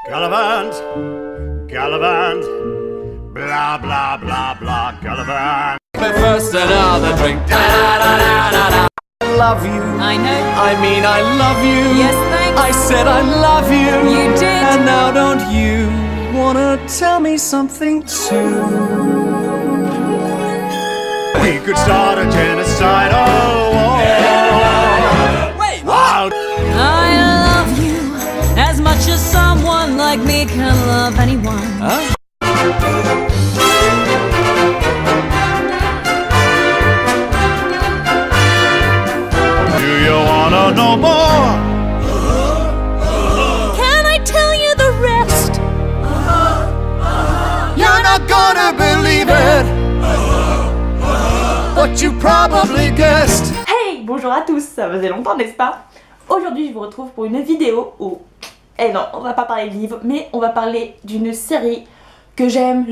Gallivant, Gallivant, blah blah blah blah, Gallivant. First another drink. I love you. I know. I mean, I love you. Yes, thanks. I said I love you. You did. And now don't you wanna tell me something too? We could start a genocide. Oh, Wait, wow. I love you as much as someone like me can love anyone. Huh? Do you wanna know more? Can I tell you the rest? You're not gonna believe it. What you probably guessed. Hey, bonjour à tous, ça faisait longtemps n'est-ce pas? Aujourd'hui je vous retrouve pour une vidéo où... Eh non, on va pas parler de livres, mais on va parler d'une série que j'aime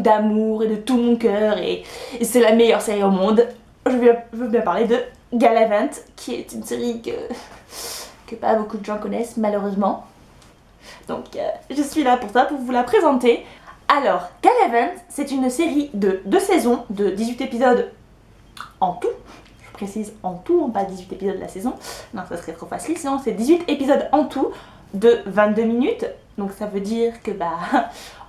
d'amour et de tout mon cœur et c'est la meilleure série au monde. Je veux bien parler de Gallivant, qui est une série que pas beaucoup de gens connaissent malheureusement. Donc je suis là pour ça, pour vous la présenter. Alors, Gallivant, c'est une série de 2 saisons, de 18 épisodes en tout. Je précise en tout, pas 18 épisodes de la saison. Non, ça serait trop facile, sinon c'est 18 épisodes en tout de 22 minutes. Donc ça veut dire que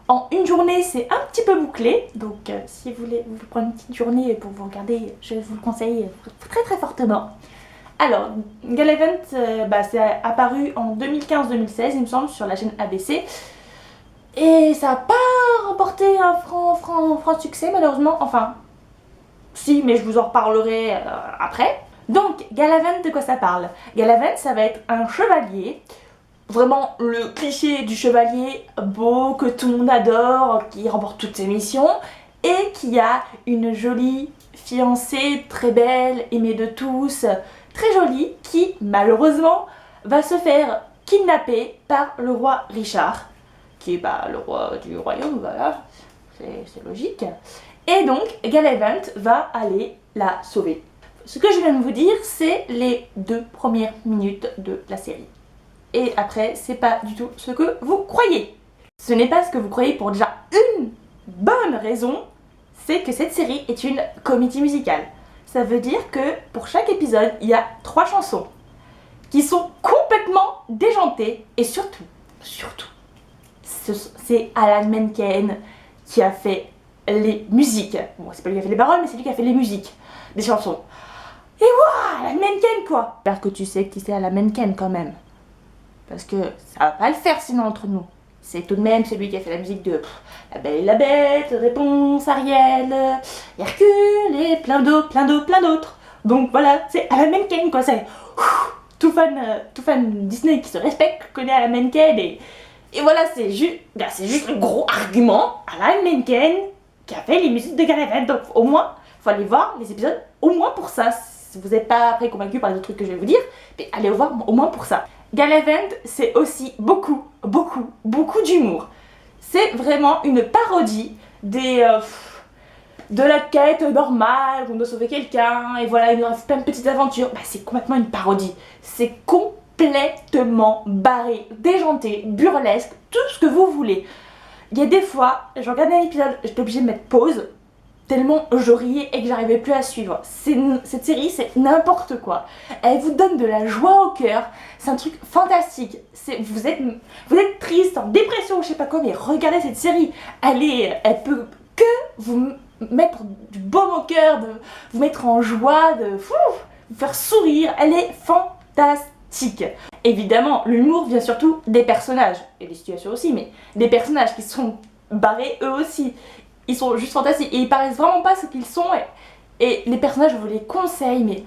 en une journée, c'est un petit peu bouclé. Donc si vous voulez vous prendre une petite journée pour vous regarder, je vous le conseille très fortement. Alors, Gallivant, c'est apparu en 2015-2016, il me semble, sur la chaîne ABC. Et ça n'a pas remporté un franc succès, malheureusement. Enfin, si, mais je vous en reparlerai après. Donc, Gallivant, de quoi ça parle? Gallivant, ça va être un chevalier. Vraiment le cliché du chevalier beau, que tout le monde adore, qui remporte toutes ses missions. Et qui a une jolie fiancée, très belle, aimée de tous, très jolie, qui, malheureusement, va se faire kidnapper par le roi Richard, qui est le roi du royaume, voilà, c'est logique. Et donc, Gallivant va aller la sauver. Ce que je viens de vous dire, c'est les 2 premières minutes de la série. Et après, c'est pas du tout ce que vous croyez. Ce n'est pas ce que vous croyez pour déjà une bonne raison, c'est que cette série est une comédie musicale. Ça veut dire que pour chaque épisode, il y a 3 chansons qui sont complètement déjantées et surtout, c'est Alan Menken qui a fait les musiques. Bon, c'est pas lui qui a fait les paroles, mais c'est lui qui a fait les musiques des chansons. Et waouh, Alan Menken quoi! J'espère que tu sais qui c'est Alan Menken quand même. Parce que ça va pas le faire sinon entre nous. C'est tout de même celui qui a fait la musique de La Belle et la Bête, Réponse, Ariel, Hercule et plein d'autres. Donc voilà, c'est Alan Menken quoi, c'est tout fan Disney qui se respecte connaît Alan Menken et voilà, c'est juste le gros argument. Alan Menken qui a fait les musiques de Gallivant. Donc au moins, faut aller voir les épisodes au moins pour ça. Si vous n'êtes pas après convaincu par les autres trucs que je vais vous dire, mais allez voir au moins pour ça. Gallivant, c'est aussi beaucoup d'humour. C'est vraiment une parodie de la quête normale, on doit sauver quelqu'un, et voilà, il nous reste plein de petites aventures. C'est complètement une parodie. C'est complètement barré, déjanté, burlesque, tout ce que vous voulez. Il y a des fois, je regardais un épisode, j'étais obligée de mettre pause, tellement je riais et que j'arrivais plus à suivre. Cette série, c'est n'importe quoi. Elle vous donne de la joie au cœur. C'est un truc fantastique. Vous êtes triste, en dépression, je sais pas quoi, mais regardez cette série. Elle peut que vous mettre du baume au cœur, de vous mettre en joie, de vous faire sourire. Elle est fantastique. Évidemment, l'humour vient surtout des personnages, et des situations aussi, mais des personnages qui sont barrés eux aussi. Ils sont juste fantastiques et ils paraissent vraiment pas ce qu'ils sont et les personnages, je vous les conseille, mais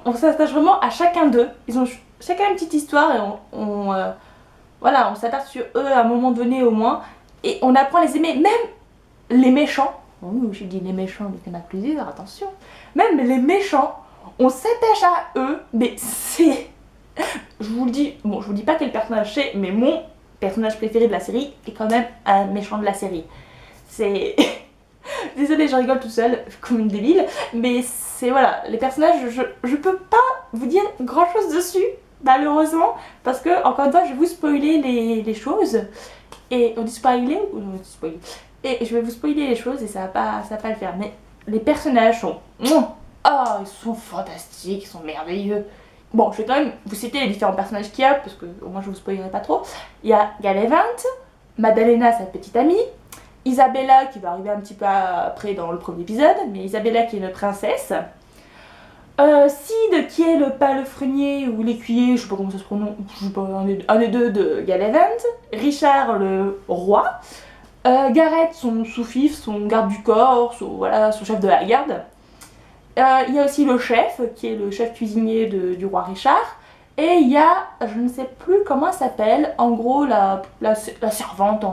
on s'attache vraiment à chacun d'eux. Ils ont chacun une petite histoire et on s'attache sur eux à un moment donné au moins et on apprend à les aimer, même les méchants. Oui, j'ai dit les méchants, mais il y en a plusieurs, attention. Même les méchants, on s'attache à eux, mais c'est... Je vous le dis, bon, je vous dis pas quel personnage c'est, mais mon personnage préféré de la série est quand même un méchant de la série. C'est... Désolée, je rigole tout seul, comme une débile, mais c'est voilà, les personnages, je peux pas vous dire grand chose dessus, malheureusement, parce que encore une fois je vais vous spoiler les choses. Et on dit spoiler ou on dit spoiler. Et je vais vous spoiler les choses et ça va pas le faire. Mais les personnages sont... Ah, ils sont fantastiques, ils sont merveilleux. Bon, je vais quand même vous citer les différents personnages qu'il y a, parce que au moins je vous spoilerai pas trop. Il y a Gallivant, Maddalena, sa petite amie, Isabella qui va arriver un petit peu après dans le premier épisode, mais Isabella qui est une princesse. Sid qui est le palefrenier ou l'écuyer, je sais pas comment ça se prononce, je sais pas, un des deux de Gallivant. Richard le roi. Gareth son sous-fifre, son garde du corps, voilà, son chef de la garde. Il y a aussi le chef, qui est le chef cuisinier du roi Richard. Et il y a, je ne sais plus comment elle s'appelle, en gros la servante,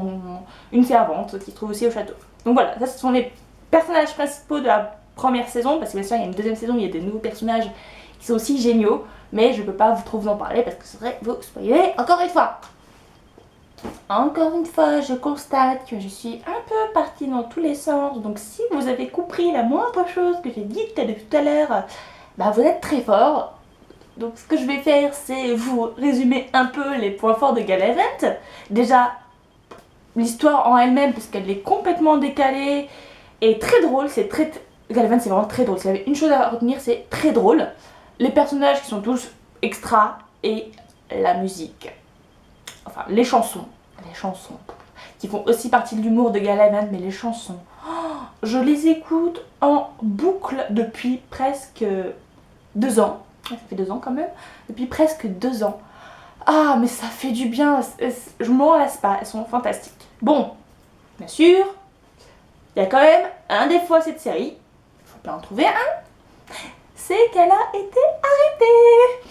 une servante qui se trouve aussi au château. Donc voilà, ça ce sont les personnages principaux de la première saison, parce que bien sûr il y a une deuxième saison, il y a des nouveaux personnages qui sont aussi géniaux, mais je peux pas trop vous en parler parce que ce serait vous spoiler encore une fois. Encore une fois, je constate que je suis un peu partie dans tous les sens, donc si vous avez compris la moindre chose que j'ai dite depuis tout à l'heure, bah vous êtes très fort. Donc ce que je vais faire, c'est vous résumer un peu les points forts de Gallivant. Déjà, l'histoire en elle-même, parce qu'elle est complètement décalée et très drôle, Gallivant c'est vraiment très drôle, s'il y avait une chose à retenir, c'est très drôle. Les personnages qui sont tous extra et la musique. Enfin, les chansons, qui font aussi partie de l'humour de Gallivant, mais les chansons, je les écoute en boucle depuis presque 2 ans. Ça fait 2 ans quand même, depuis presque 2 ans. Ah, mais ça fait du bien, je m'en lasse pas, elles sont fantastiques. Bon, bien sûr, il y a quand même un défaut à cette série, il faut bien en trouver un, c'est qu'elle a été arrêtée.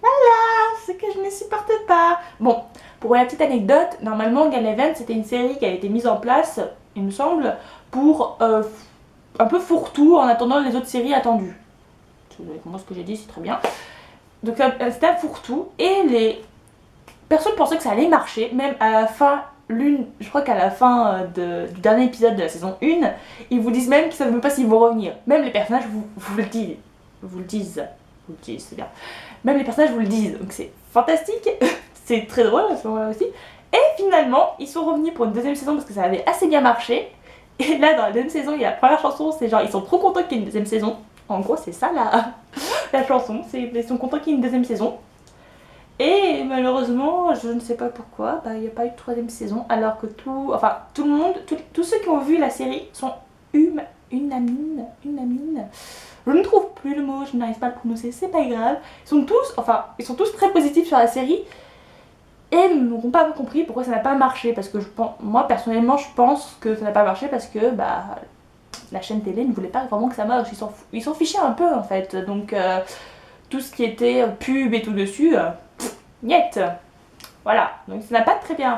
Voilà, ce que je ne supporte pas. Bon, pour la petite anecdote, normalement Gallivant c'était une série qui a été mise en place, il me semble, pour un peu fourre-tout en attendant les autres séries attendues. Si vous avez compris ce que j'ai dit, c'est très bien. Donc c'était un fourre-tout et les personnes pensaient que ça allait marcher, même à la fin, je crois qu'à la fin du dernier épisode de la saison 1, ils vous disent même qu'ils ne savent même pas s'ils vont revenir. Même les personnages vous le disent. Vous le disent, c'est bien. Même les personnages vous le disent, donc c'est fantastique, c'est très drôle à ce moment-là aussi. Et finalement, ils sont revenus pour une deuxième saison parce que ça avait assez bien marché. Et là, dans la deuxième saison, il y a la première chanson, c'est genre, ils sont trop contents qu'il y ait une deuxième saison. En gros, c'est ça la chanson, ils sont contents qu'il y ait une deuxième saison. Et malheureusement, je ne sais pas pourquoi, il n'y a pas eu de troisième saison, alors que tout le monde, tous ceux qui ont vu la série sont unanimes. Je ne trouve plus le mot, je n'arrive pas à le prononcer, c'est pas grave. Ils sont tous très positifs sur la série et n'ont pas compris pourquoi ça n'a pas marché. Parce que moi personnellement, je pense que ça n'a pas marché parce que la chaîne télé ne voulait pas vraiment que ça marche. Ils s'en fichaient un peu en fait. Donc tout ce qui était pub et tout dessus, niet. Voilà, donc ça n'a pas très bien,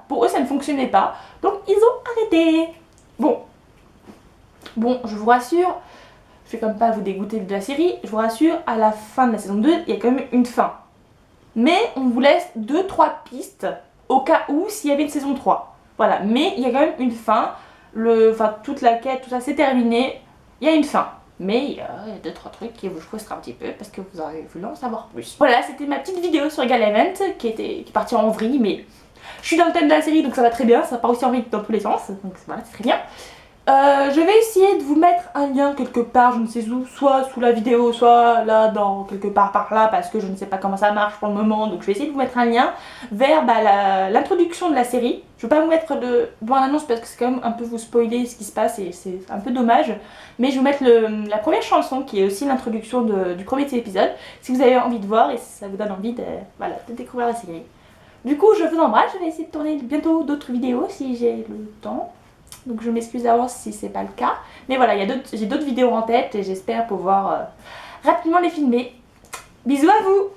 pour eux ça ne fonctionnait pas. Donc ils ont arrêté. Bon, je vous rassure, je vais comme pas vous dégoûter de la série, je vous rassure, à la fin de la saison 2, il y a quand même une fin. Mais on vous laisse 2-3 pistes au cas où s'il y avait une saison 3. Voilà, mais il y a quand même une fin, toute la quête, tout ça c'est terminé, il y a une fin. Mais il y a 2-3 trucs qui vous frustrent un petit peu parce que vous aurez voulu en savoir plus. Voilà, c'était ma petite vidéo sur Gallivant qui est partie en vrille, mais je suis dans le thème de la série donc ça va très bien, ça part aussi en vrille dans tous les sens, donc voilà, c'est très bien. Je vais essayer de vous mettre un lien quelque part, je ne sais où, soit sous la vidéo, soit là, quelque part par là, parce que je ne sais pas comment ça marche pour le moment, donc je vais essayer de vous mettre un lien vers l'introduction de la série. Je ne vais pas vous mettre de bande-annonce parce que c'est quand même un peu vous spoiler ce qui se passe et c'est un peu dommage, mais je vais vous mettre la première chanson qui est aussi l'introduction du premier épisode, si vous avez envie de voir et si ça vous donne envie de découvrir la série. Du coup, je vous embrasse, je vais essayer de tourner bientôt d'autres vidéos si j'ai le temps. Donc je m'excuse d'avance si c'est pas le cas. Mais voilà, j'ai d'autres vidéos en tête et j'espère pouvoir rapidement les filmer. Bisous à vous!